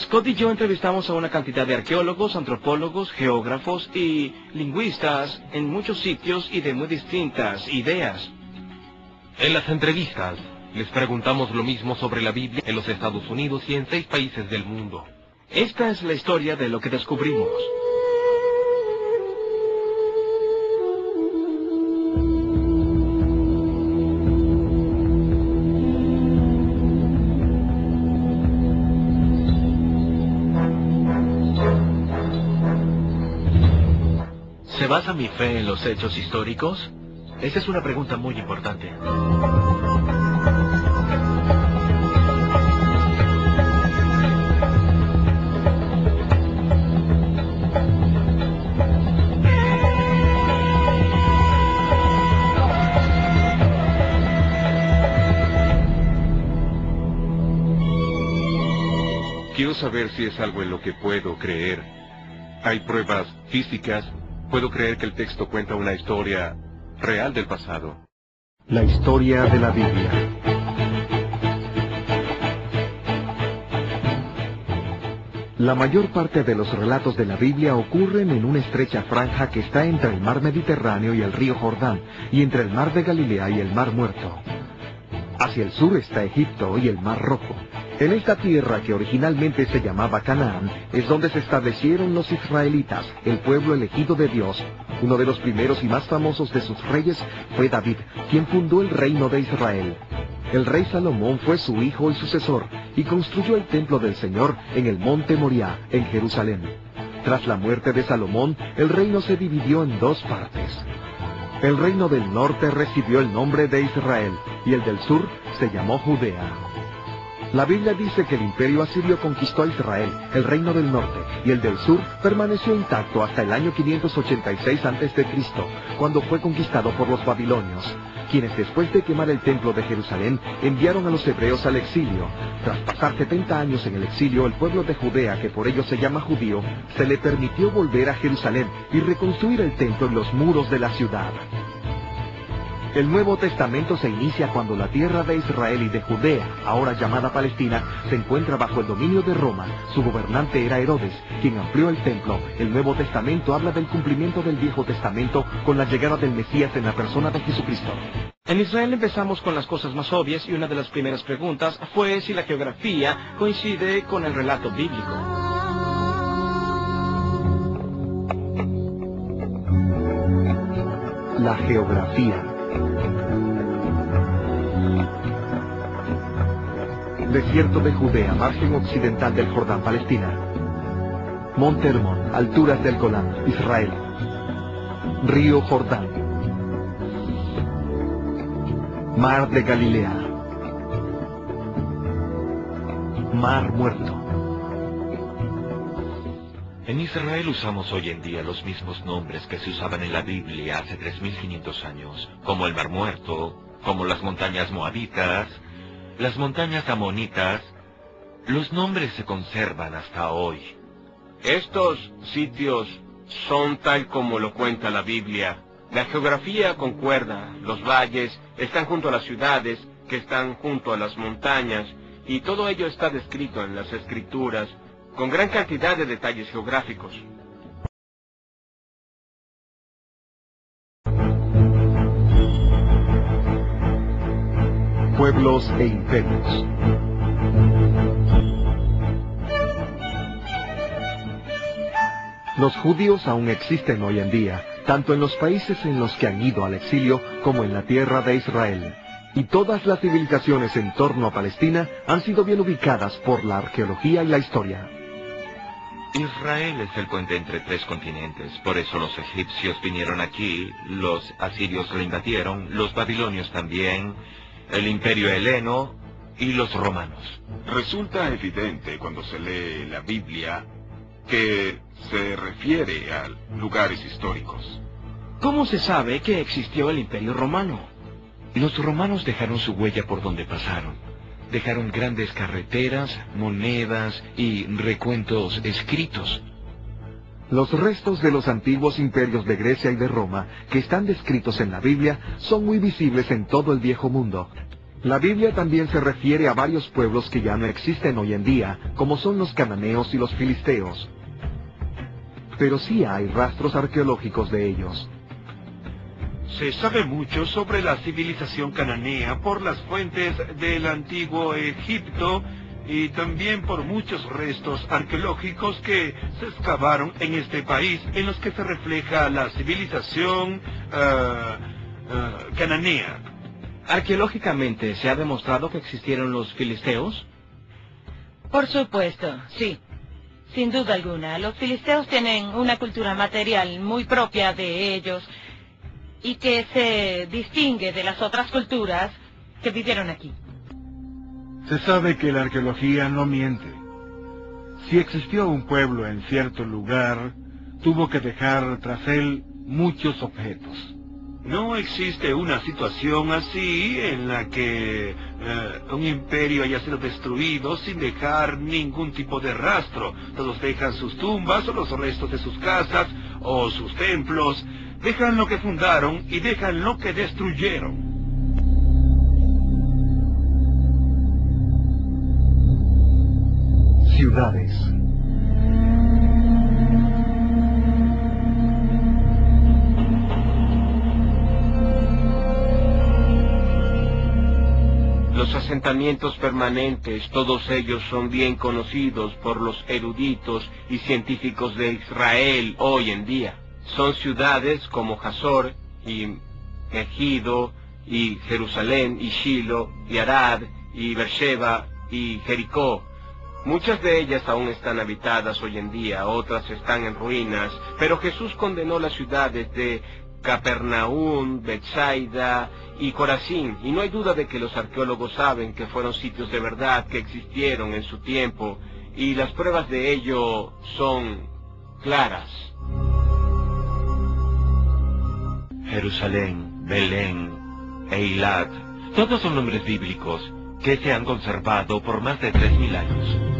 Scott y yo entrevistamos a una cantidad de arqueólogos, antropólogos, geógrafos y lingüistas en muchos sitios y de muy distintas ideas. En las entrevistas, les preguntamos lo mismo sobre la Biblia en los Estados Unidos y en 6 países del mundo. Esta es la historia de lo que descubrimos. ¿Se basa mi fe en los hechos históricos? Esa es una pregunta muy importante. Quiero saber si es algo en lo que puedo creer. Hay pruebas físicas. Puedo creer que el texto cuenta una historia real del pasado. La historia de la Biblia. La mayor parte de los relatos de la Biblia ocurren en una estrecha franja que está entre el mar Mediterráneo y el río Jordán, y entre el mar de Galilea y el mar Muerto. Hacia el sur está Egipto y el Mar Rojo. En esta tierra, que originalmente se llamaba Canaán, es donde se establecieron los israelitas, el pueblo elegido de Dios. Uno de los primeros y más famosos de sus reyes fue David, quien fundó el reino de Israel. El rey Salomón fue su hijo y sucesor, y construyó el templo del Señor en el monte Moriah, en Jerusalén. Tras la muerte de Salomón, el reino se dividió en 2 partes. El reino del norte recibió el nombre de Israel, y el del sur se llamó Judea. La Biblia dice que el imperio asirio conquistó a Israel, el reino del norte, y el del sur permaneció intacto hasta el año 586 a.C., cuando fue conquistado por los babilonios, quienes después de quemar el templo de Jerusalén enviaron a los hebreos al exilio. Tras pasar 70 años en el exilio, el pueblo de Judea, que por ello se llama judío, se le permitió volver a Jerusalén y reconstruir el templo y los muros de la ciudad. El Nuevo Testamento se inicia cuando la tierra de Israel y de Judea, ahora llamada Palestina, se encuentra bajo el dominio de Roma. Su gobernante era Herodes, quien amplió el templo. El Nuevo Testamento habla del cumplimiento del Viejo Testamento con la llegada del Mesías en la persona de Jesucristo. En Israel empezamos con las cosas más obvias y una de las primeras preguntas fue si la geografía coincide con el relato bíblico. La geografía. Desierto de Judea, margen occidental del Jordán, Palestina. Monte Hermón, alturas del Golán, Israel. Río Jordán. Mar de Galilea. Mar Muerto. En Israel usamos hoy en día los mismos nombres que se usaban en la Biblia hace 3500 años, como el Mar Muerto, como las montañas moabitas, las montañas amonitas. Los nombres se conservan hasta hoy. Estos sitios son tal como lo cuenta la Biblia. La geografía concuerda. Los valles están junto a las ciudades, que están junto a las montañas, y todo ello está descrito en las Escrituras, con gran cantidad de detalles geográficos. Pueblos e imperios. Los judíos aún existen hoy en día, tanto en los países en los que han ido al exilio como en la tierra de Israel. Y todas las civilizaciones en torno a Palestina han sido bien ubicadas por la arqueología y la historia. Israel es el puente entre 3 continentes, por eso los egipcios vinieron aquí, los asirios lo invadieron, los babilonios también, el imperio heleno y los romanos. Resulta evidente cuando se lee la Biblia que se refiere a lugares históricos. ¿Cómo se sabe que existió el imperio romano? Los romanos dejaron su huella por donde pasaron. Dejaron grandes carreteras, monedas y recuentos escritos. Los restos de los antiguos imperios de Grecia y de Roma, que están descritos en la Biblia, son muy visibles en todo el Viejo Mundo. La Biblia también se refiere a varios pueblos que ya no existen hoy en día, como son los cananeos y los filisteos. Pero sí hay rastros arqueológicos de ellos. Se sabe mucho sobre la civilización cananea por las fuentes del antiguo Egipto y también por muchos restos arqueológicos que se excavaron en este país, en los que se refleja la civilización cananea. ¿Arqueológicamente se ha demostrado que existieron los filisteos? Por supuesto, sí. Sin duda alguna, los filisteos tienen una cultura material muy propia de ellos y que se distingue de las otras culturas que vivieron aquí. Se sabe que la arqueología no miente. Si existió un pueblo en cierto lugar, tuvo que dejar tras él muchos objetos. No existe una situación así en la que un imperio haya sido destruido sin dejar ningún tipo de rastro. Todos dejan sus tumbas o los restos de sus casas o sus templos. Dejan lo que fundaron y dejan lo que destruyeron. Ciudades. Los asentamientos permanentes, todos ellos son bien conocidos por los eruditos y científicos de Israel hoy en día. Son ciudades como Hazor y Megido y Jerusalén y Shilo y Arad y Beersheba y Jericó. Muchas de ellas aún están habitadas hoy en día, otras están en ruinas, pero Jesús condenó las ciudades de Capernaum, Betsaida y Corazín, y no hay duda de que los arqueólogos saben que fueron sitios de verdad que existieron en su tiempo, y las pruebas de ello son claras. Jerusalén, Belén, Eilat, todos son nombres bíblicos que se han conservado por más de 3000 años.